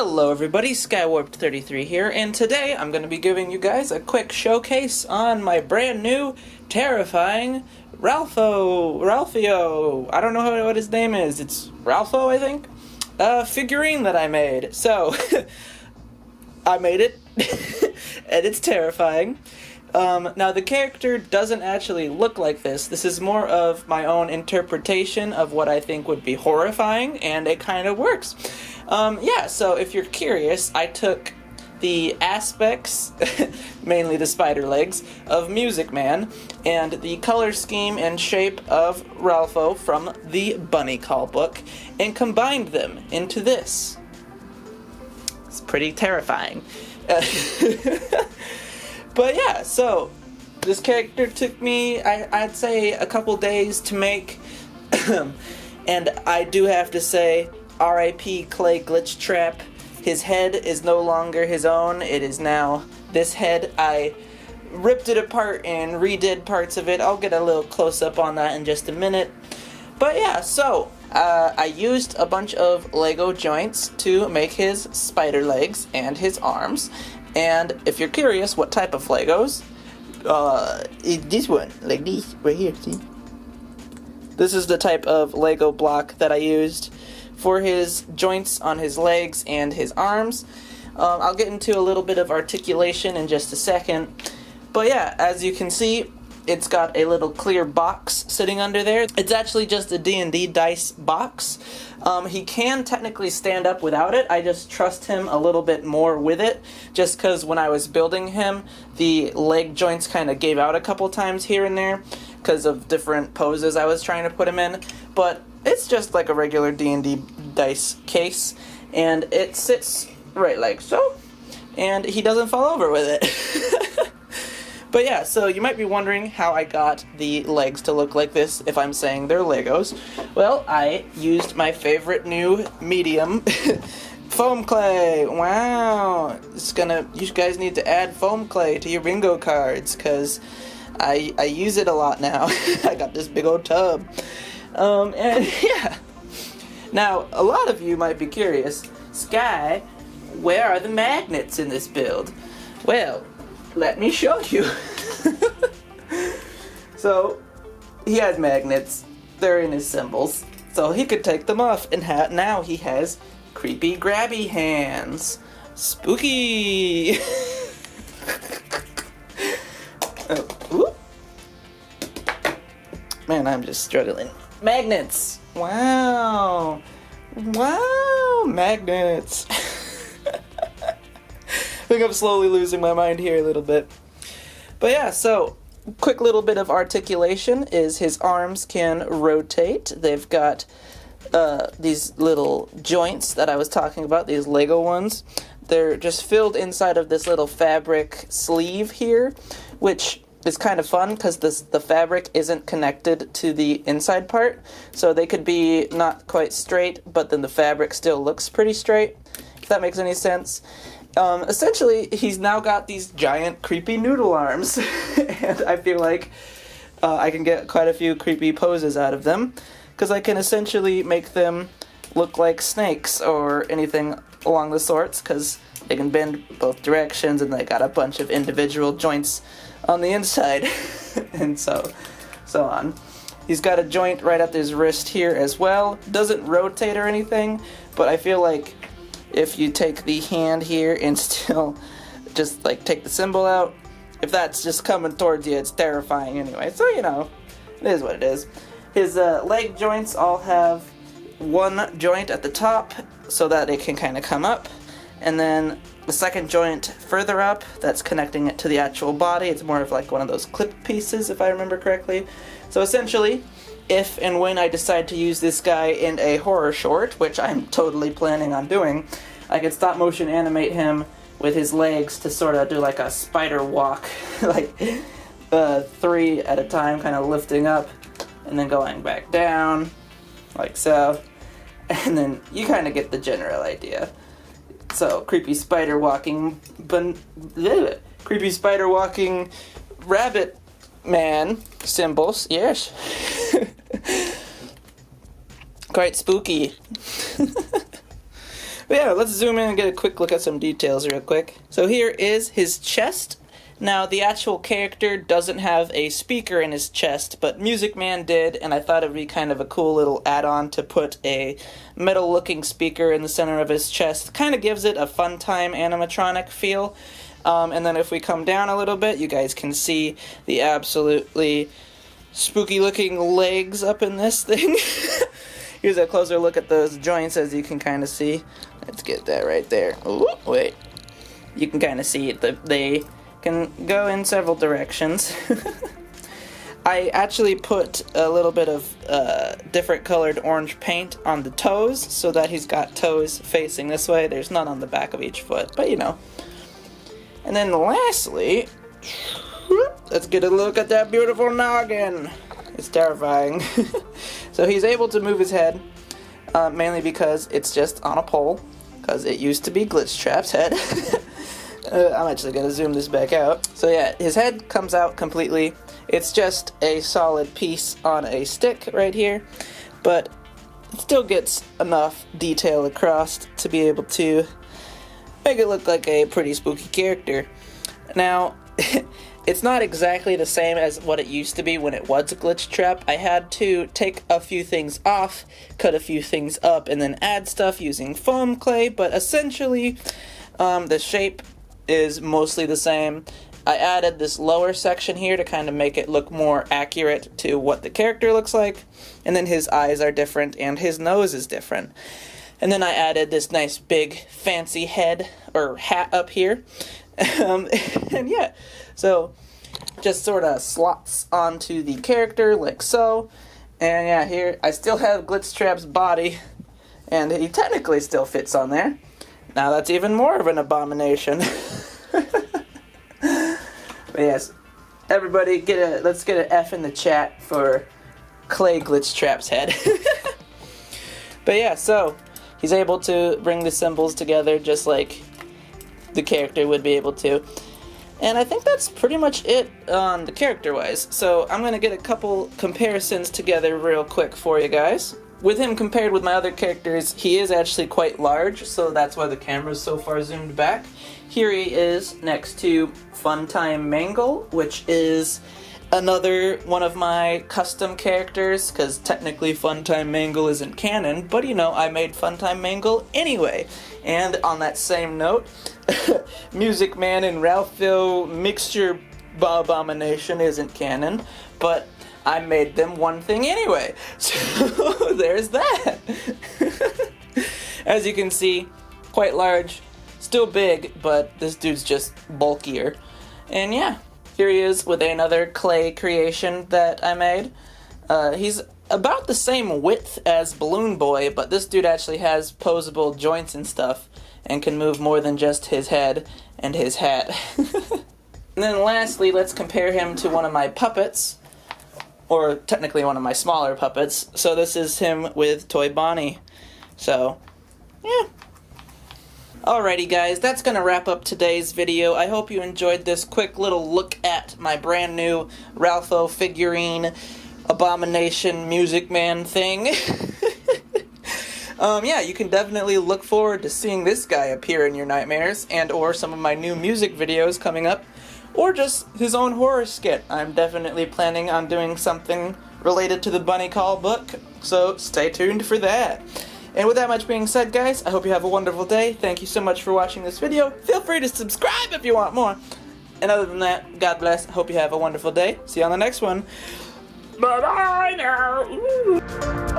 Hello everybody, Skywarped33 here, and today I'm going to be giving you guys a quick showcase on my brand new, terrifying Ralphio, I don't know what his name is, it's Ralpho I think, figurine that I made. So, I made it, and it's terrifying. Now the character doesn't actually look like this is more of my own interpretation of what I think would be horrifying, and it kind of works. Yeah, so if you're curious, I took the aspects, mainly the spider legs, of Music Man, and the color scheme and shape of Ralpho from the Bunny Call book, and combined them into this. It's pretty terrifying. But yeah, so this character took me, I'd say, a couple days to make, and I do have to say, R.I.P. Clay Glitch Trap. His head is no longer his own, it is now this head. I ripped it apart and redid parts of it. I'll get a little close-up on that in just a minute. But yeah, so, I used a bunch of Lego joints to make his spider legs and his arms. And if you're curious what type of Legos, it's this one, like this, right here, see? This is the type of Lego block that I used for his joints on his legs and his arms. I'll get into a little bit of articulation in just a second. But yeah, as you can see, it's got a little clear box sitting under there. It's actually just a D&D dice box. He can technically stand up without it. I just trust him a little bit more with it, just because when I was building him, the leg joints kind of gave out a couple times here and there because of different poses I was trying to put him in. But it's just like a regular D&D dice case, and it sits right like so, and he doesn't fall over with it. But yeah, so you might be wondering how I got the legs to look like this if I'm saying they're Legos. Well, I used my favorite new medium, foam clay. Wow, you guys need to add foam clay to your bingo cards, because I use it a lot now. I got this big old tub. And yeah. Now, a lot of you might be curious, Sky, where are the magnets in this build? Well, let me show you. So, he has magnets. They're in his symbols. So he could take them off, and now he has creepy grabby hands. Spooky! Oh, man, I'm just struggling. Magnets! Wow! Wow! Magnets! I think I'm slowly losing my mind here a little bit. But yeah, so, quick little bit of articulation is his arms can rotate. They've got these little joints that I was talking about, these Lego ones. They're just filled inside of this little fabric sleeve here, which is kind of fun because the fabric isn't connected to the inside part. So they could be not quite straight, but then the fabric still looks pretty straight, if that makes any sense. Essentially, he's now got these giant creepy noodle arms, and I feel like I can get quite a few creepy poses out of them, because I can essentially make them look like snakes or anything along the sorts, because they can bend both directions, and they got a bunch of individual joints on the inside, and so on. He's got a joint right at his wrist here as well. Doesn't rotate or anything, but I feel like if you take the hand here and still just like take the symbol out, if that's just coming towards you, it's terrifying anyway. So, you know, it is what it is. His leg joints all have one joint at the top so that it can kind of come up, and then the second joint further up that's connecting it to the actual body. It's more of like one of those clip pieces, if I remember correctly. So essentially, if and when I decide to use this guy in a horror short, which I'm totally planning on doing, I could stop motion animate him with his legs to sort of do like a spider walk, like 3 at a time, kind of lifting up and then going back down, like so. And then you kind of get the general idea. So, creepy spider walking rabbit man symbols, yes. Quite spooky. But yeah, let's zoom in and get a quick look at some details real quick. So here is his chest. Now, the actual character doesn't have a speaker in his chest, but Music Man did, and I thought it'd be kind of a cool little add-on to put a metal-looking speaker in the center of his chest. Kind of gives it a fun-time animatronic feel. And then if we come down a little bit, you guys can see the absolutely spooky-looking legs up in this thing. Here's a closer look at those joints, as you can kind of see. Let's get that right there. Ooh, wait. You can kind of see it. They can go in several directions. I actually put a little bit of different colored orange paint on the toes so that he's got toes facing this way. There's none on the back of each foot, but you know. And then lastly, let's get a look at that beautiful noggin. It's terrifying. So he's able to move his head, mainly because it's just on a pole, because it used to be Glitch Trap's head. I'm actually going to zoom this back out. So yeah, his head comes out completely. It's just a solid piece on a stick right here, but it still gets enough detail across to be able to make it look like a pretty spooky character. Now, it's not exactly the same as what it used to be when it was a Glitch Trap. I had to take a few things off, cut a few things up, and then add stuff using foam clay, but essentially the shape is mostly the same. I added this lower section here to kind of make it look more accurate to what the character looks like, and then his eyes are different and his nose is different. And then I added this nice big fancy head or hat up here. And yeah, so just sort of slots onto the character like so. And yeah, here I still have Glitch Trap's body, and he technically still fits on there. Now that's even more of an abomination. But yes, everybody let's get an F in the chat for Clay Glitch Trap's head. But yeah, so he's able to bring the symbols together just like the character would be able to. And I think that's pretty much it on the character-wise. So I'm going to get a couple comparisons together real quick for you guys. With him compared with my other characters, he is actually quite large, so that's why the camera's so far zoomed back. Here he is next to Funtime Mangle, which is another one of my custom characters, because technically Funtime Mangle isn't canon, but you know, I made Funtime Mangle anyway. And on that same note, Music Man and Ralpho Mixture Abomination isn't canon, but I made them one thing anyway. So there's that. As you can see, quite large, still big, but this dude's just bulkier. And yeah, here he is with another clay creation that I made. He's about the same width as Balloon Boy, but this dude actually has posable joints and stuff and can move more than just his head and his hat. And then lastly, let's compare him to one of my puppets, or technically one of my smaller puppets. So this is him with Toy Bonnie. So, yeah. Alrighty guys, that's going to wrap up today's video. I hope you enjoyed this quick little look at my brand new Ralpho figurine abomination Music Man thing. Yeah, you can definitely look forward to seeing this guy appear in your nightmares, and or some of my new music videos coming up, or just his own horror skit. I'm definitely planning on doing something related to the Bunny Call book, so stay tuned for that. And with that much being said, guys, I hope you have a wonderful day. Thank you so much for watching this video. Feel free to subscribe if you want more. And other than that, God bless. I hope you have a wonderful day. See you on the next one. Bye-bye now. Ooh.